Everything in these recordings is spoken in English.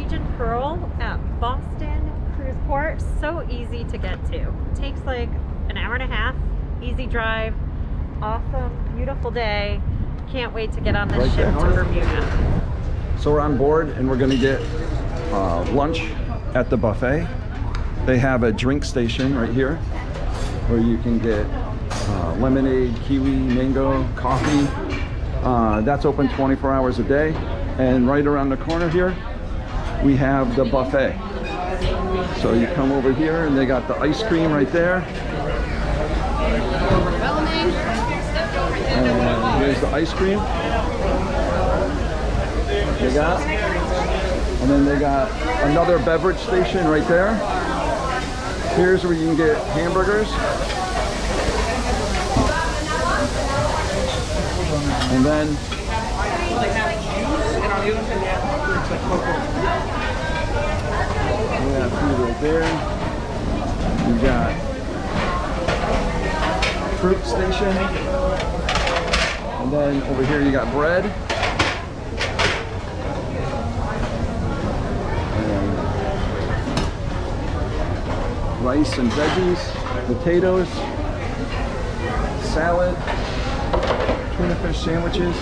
Norwegian Pearl at Boston Cruise Port. So easy to get to. Takes like an hour and a half. Easy drive. Awesome, beautiful day. Can't wait to get on this ship to Bermuda. So we're on board and we're gonna get lunch at the buffet. They have a drink station right here where you can get lemonade, kiwi, mango, coffee. That's open 24 hours a day. And right around the corner here, we have the buffet. So you come over here and they got the ice cream right there. And here's the ice cream. They got. And then they got another beverage station right there. Here's where you can get hamburgers. And then we have food right there. We got fruit station. And then over here you got bread. And rice and veggies, potatoes, salad, tuna fish sandwiches.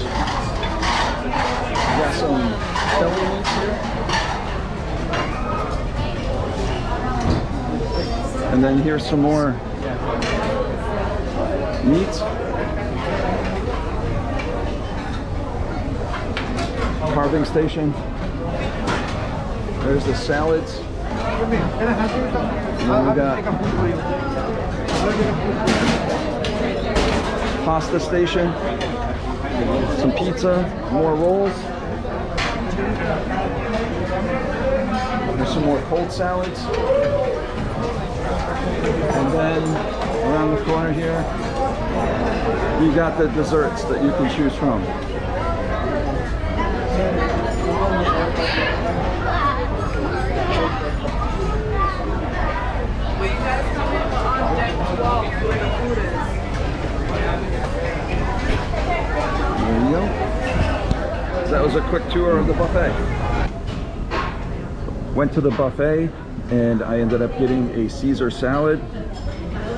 We got some deli meats here. And then here's some more meats. Carving station. There's the salads. And then we got pasta station. Some pizza, more rolls. There's some more cold salads. And then around the corner here, you got the desserts that you can choose from. There you go. So that was a quick tour of the buffet. Went to the buffet and I ended up getting a Caesar salad,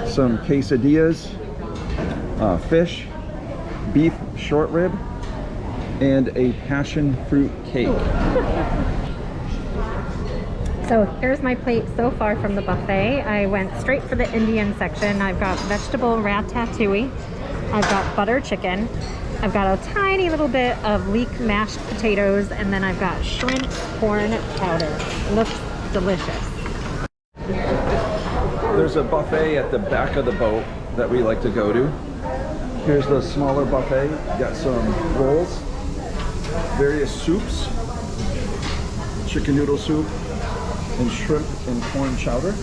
some quesadillas, fish, beef short rib, and a passion fruit cake. So here's my plate so far from the buffet. I went straight for the Indian section. I've got vegetable ratatouille. I've got butter chicken. I've got a tiny little bit of leek mashed potatoes, and then I've got shrimp corn chowder. Looks delicious. There's a buffet at the back of the boat that we like to go to. Here's the smaller buffet. Got some rolls, various soups, chicken noodle soup, and shrimp and corn chowder.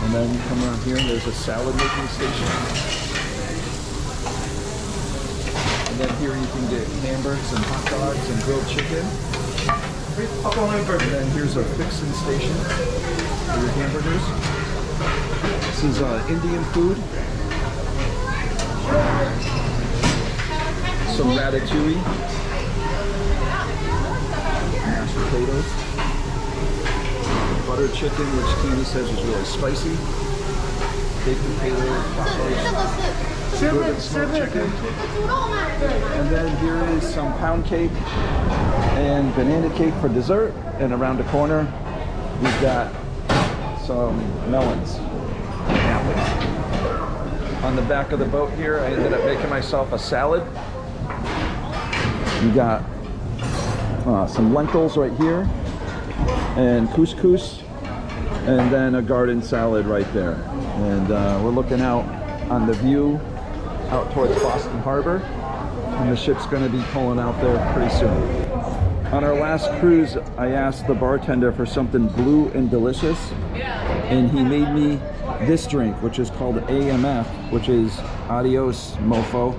And then you come around here and there's a salad making station. And then here you can get hamburgers and hot dogs and grilled chicken. And then here's a fixin' station for your hamburgers. This is Indian food. Some ratatouille. Mashed potatoes. Butter chicken, which Candy says is really spicy. Baked potato, grilled smoked chicken. And then here is some pound cake and banana cake for dessert. And around the corner, we've got some melons and apples. On the back of the boat here, I ended up making myself a salad. We got some lentils right here, and couscous, and then a garden salad right there. And we're looking out on the view out towards Boston Harbor, and the ship's going to be pulling out there pretty soon. On our last cruise, I asked the bartender for something blue and delicious, and he made me this drink, which is called AMF, which is Adios Mofo,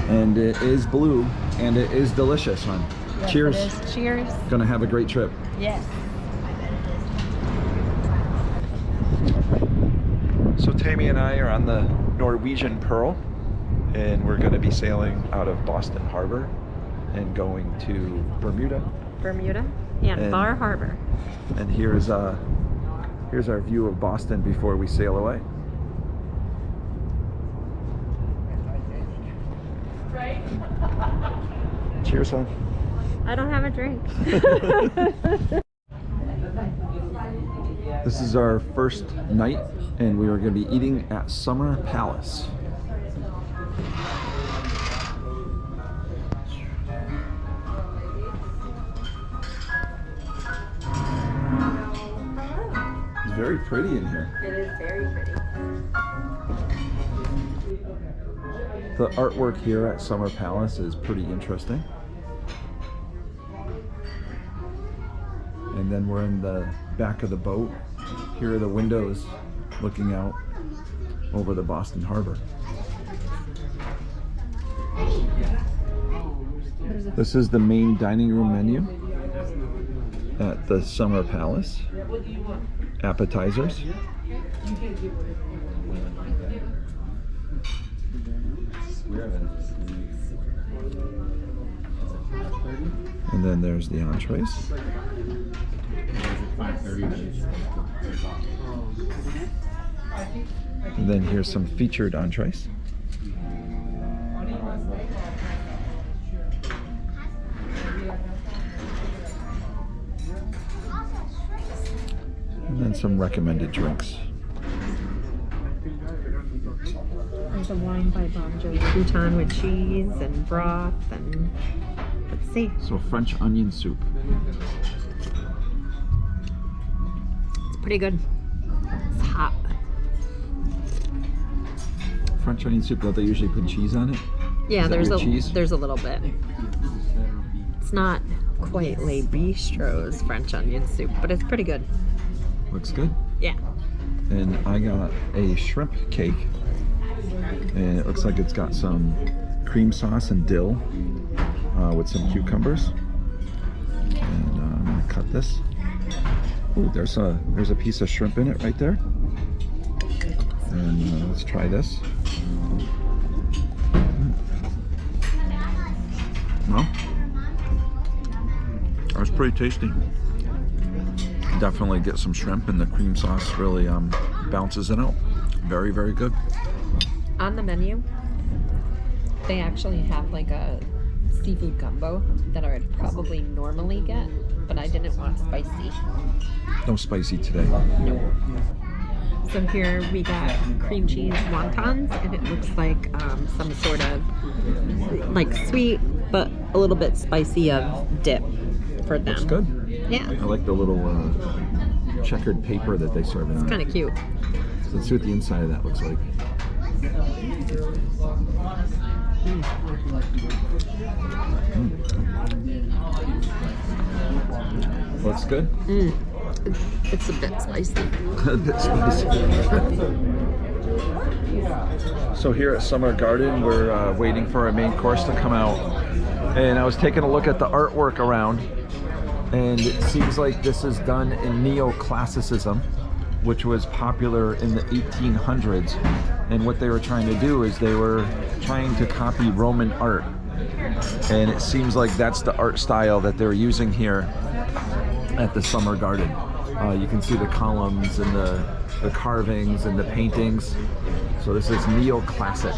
and it is blue and it is delicious, hon. Yes, Cheers. it is. Cheers. Gonna have a great trip. Yes. So Tammy and I are on the Norwegian Pearl, and we're going to be sailing out of Boston Harbor and going to Bermuda Bermuda and Bar Harbor. And here's our view of Boston before we sail away. Cheers, hon. I don't have a drink. This is our first night, and we are going to be eating at Summer Palace. It's very pretty in here. It is very pretty. The artwork here at Summer Palace is pretty interesting. And then we're in the back of the boat. Here are the windows looking out over the Boston Harbor. This is the main dining room menu at the Summer Palace. Appetizers. And then there's the entrees. And then here's some featured entrees. And then some recommended drinks. There's a wine by Bon Jovi Crouton with cheese and broth and let's see. So French onion soup. It's pretty good. It's hot. French onion soup, don't they usually put cheese on it? Yeah, there's a cheese? there's a little bit. It's not quite Le Bistro's French onion soup, but it's pretty good. Looks good. Yeah. And I got a shrimp cake. And it looks like it's got some cream sauce and dill with some cucumbers. And I'm gonna cut this. Ooh, there's a piece of shrimp in it right there. And let's try this. Well, that's pretty tasty. Definitely get some shrimp, and the cream sauce really bounces it out. Very, very good. On the menu, they actually have like a seafood gumbo that I would probably normally get, but I didn't want spicy. No spicy today. No. So here we got cream cheese wontons, and it looks like some sort of like sweet but a little bit spicy of dip for them. Looks good. Yeah. I like the little checkered paper that they serve in. It's kind of cute. So let's see what the inside of that looks like. Looks good. It's a bit spicy. A bit spicy. So here at Summer Garden, we're waiting for our main course to come out. And I was taking a look at the artwork around, and it seems like this is done in neoclassicism, which was popular in the 1800s. And what they were trying to do is they were trying to copy Roman art. And it seems like that's the art style that they're using here at the Summer Garden. You can see the columns and the carvings and the paintings. So this is neoclassic.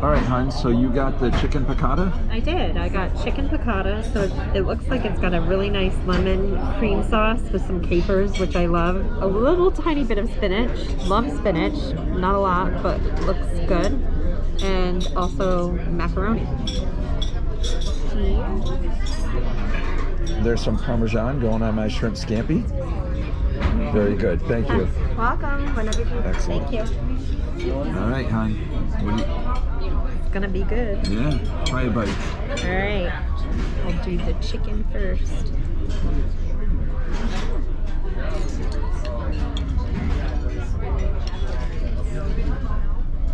All right, hon, so you got the chicken piccata? I did. I got chicken piccata, so it looks like it's got a really nice lemon cream sauce with some capers, which I love. A little tiny bit of spinach. Love spinach. Not a lot, but looks good. And also macaroni. There's some Parmesan going on my shrimp scampi. Very good. Thank you. Welcome. Whenever you Excellent. Thank you. All right, hon. What do you... It's gonna be good. Yeah, try a bite. All right. I'll do the chicken first.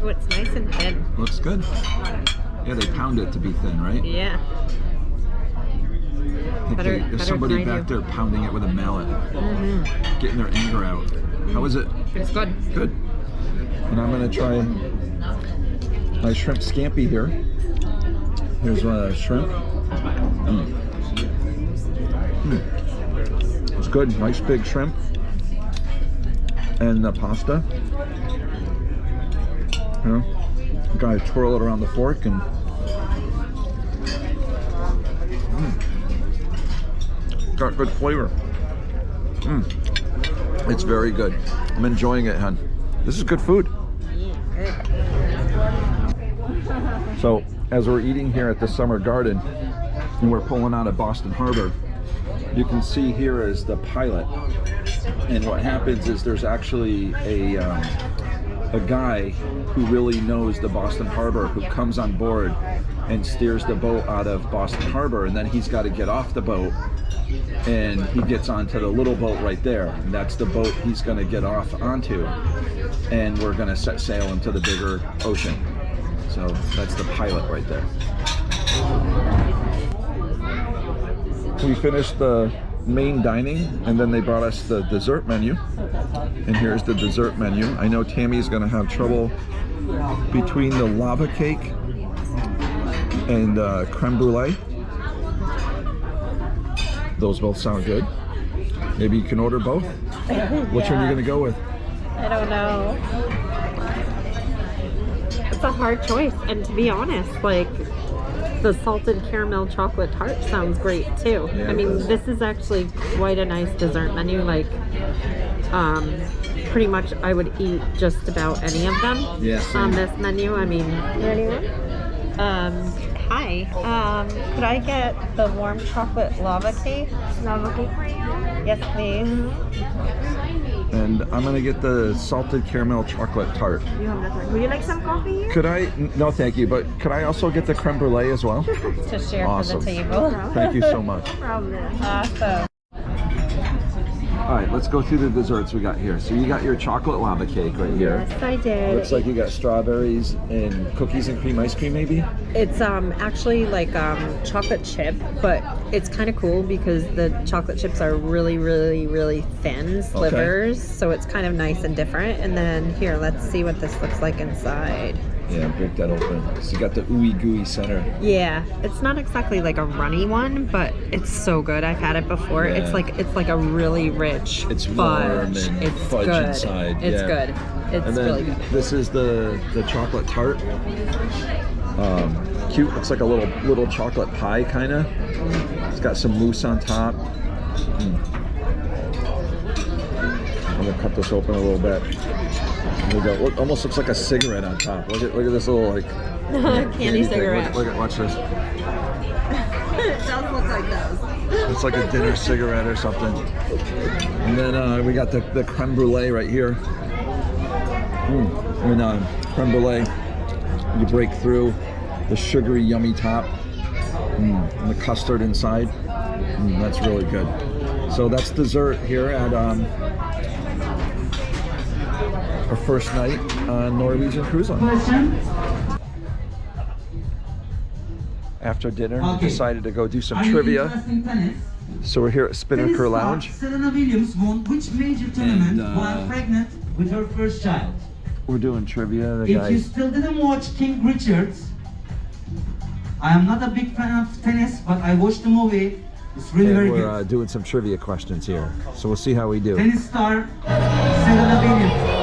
Oh, it's nice and thin. Looks good. Yeah, they pound it to be thin, right? Yeah. I think there's somebody back there pounding it with a mallet, getting their anger out. How is it? It's good. Good. And I'm gonna try my shrimp scampi here. Here's shrimp. good, nice big shrimp. And the pasta. You know, gotta twirl it around the fork and got good flavor. It's very good. I'm enjoying it, hon. This is good food. So, as we're eating here at the Summer Garden, and we're pulling out of Boston Harbor, you can see here is the pilot. And what happens is there's actually a guy who really knows the Boston Harbor who comes on board and steers the boat out of Boston Harbor, and then he's got to get off the boat and he gets onto the little boat right there, and that's the boat he's going to get off onto, and we're going to set sail into the bigger ocean. So that's the pilot right there. We finished the main dining, and then they brought us the dessert menu, and here's the dessert menu. I know Tammy's going to have trouble between the lava cake and creme brulee. Those both sound good. Maybe you can order both. Which one are you going to go with? I don't know. It's a hard choice, and to be honest, like, the salted caramel chocolate tart sounds great too. Yeah, I mean, this is actually quite a nice dessert menu. Like, pretty much I would eat just about any of them on this menu. I mean, hi. Could I get the warm chocolate lava cake? Lava cake for you? Yes, please. And I'm gonna get the salted caramel chocolate tart. You have nothing. Would you like some coffee? Could I? No, thank you. But could I also get the creme brulee as well? To share Awesome. for the table. Thank you so much. Awesome. All right, let's go through the desserts we got here. So you got your chocolate lava cake right here. Yes, I did. Looks like you got strawberries and cookies and cream ice cream, maybe? It's actually like chocolate chip, but it's kind of cool because the chocolate chips are really, really, really thin slivers, so it's kind of nice and different. And then here, let's see what this looks like inside. Yeah, break that open. So you got the ooey gooey center. Yeah, it's not exactly like a runny one, but it's so good. I've had it before. Yeah. It's like a really rich It's fudge. warm and It's fudge good. inside. It's yeah. good. It's and then really good. This is the chocolate tart. Cute. Looks like a little chocolate pie kind of. It's got some mousse on top. I'm gonna cut this open a little bit. There we go. Look, almost looks like a cigarette on top. Look at this little like candy cigarette. Look at watch this. It does look like those. It's like a dinner cigarette or something. And then we got the creme brulee right here. And creme brulee, you break through the sugary, yummy top, and the custard inside. That's really good. So that's dessert here at our first night on Norwegian Cruise Line. After dinner, we decided to go do some trivia. So we're here at Spinnaker Lounge. Serena Williams won which major tournament while pregnant with her first child? We're doing trivia. The If you guys. still didn't watch King Richard's, I am not a big fan of tennis, but I watched the movie. It's really very We're good. doing some trivia questions here. So we'll see how we do. Tennis star Serena Williams.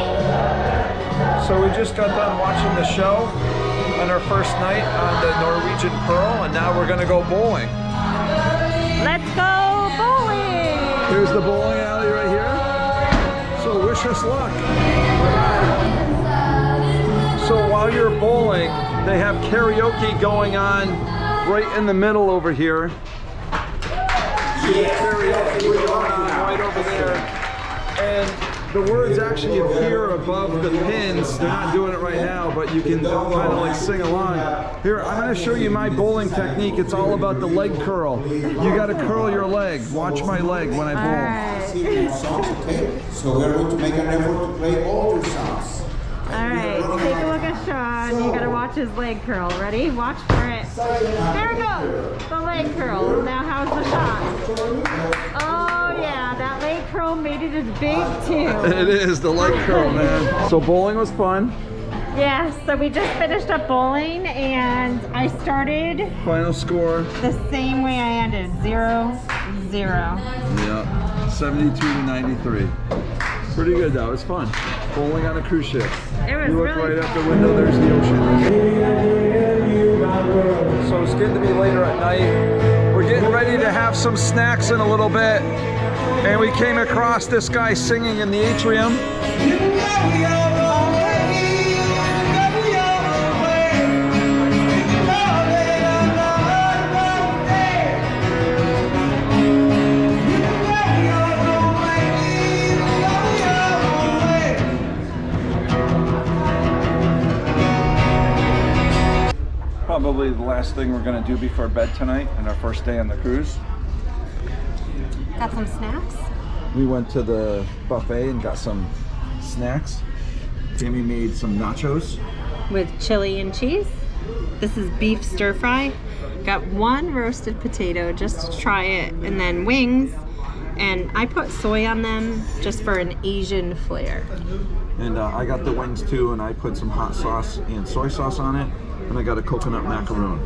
So we just got done watching the show on our first night on the Norwegian Pearl, and now we're gonna go bowling. Let's go bowling! Here's the bowling alley right here. So wish us luck. So while you're bowling, they have karaoke going on right in the middle over here. So the karaoke going on right over there. And the words actually appear above the pins. They're not doing it right now, but you can kind of like sing along. Here, I'm going to show you my bowling technique. It's all about the leg curl. You got to curl your leg. Watch my leg when I bowl. So we're going to make an effort to play all your songs. Alright, take a look at Sean. You gotta watch his leg curl. Ready? Watch for it. There we go! The leg curl. Now how's the shot? Oh yeah, that leg curl made it as big too. It is the leg curl, man. So bowling was fun. Yeah, so we just finished up bowling and I started Final score. the same way I ended, 0-0. Yeah, 72 to 93. Pretty good though. It's fun. Bowling on a cruise ship. It was You look really right out the window. There's the ocean. So it's getting to be later at night. We're getting ready to have some snacks in a little bit, and we came across this guy singing in the Atrium. Probably the last thing we're going to do before bed tonight and our first day on the cruise. Got some snacks. We went to the buffet and got some snacks. Tammy made some nachos. With chili and cheese. This is beef stir fry. Got one roasted potato just to try it, and then wings. And I put soy on them just for an Asian flair. And I got the wings too, and I put some hot sauce and soy sauce on it. And I got a coconut macaroon.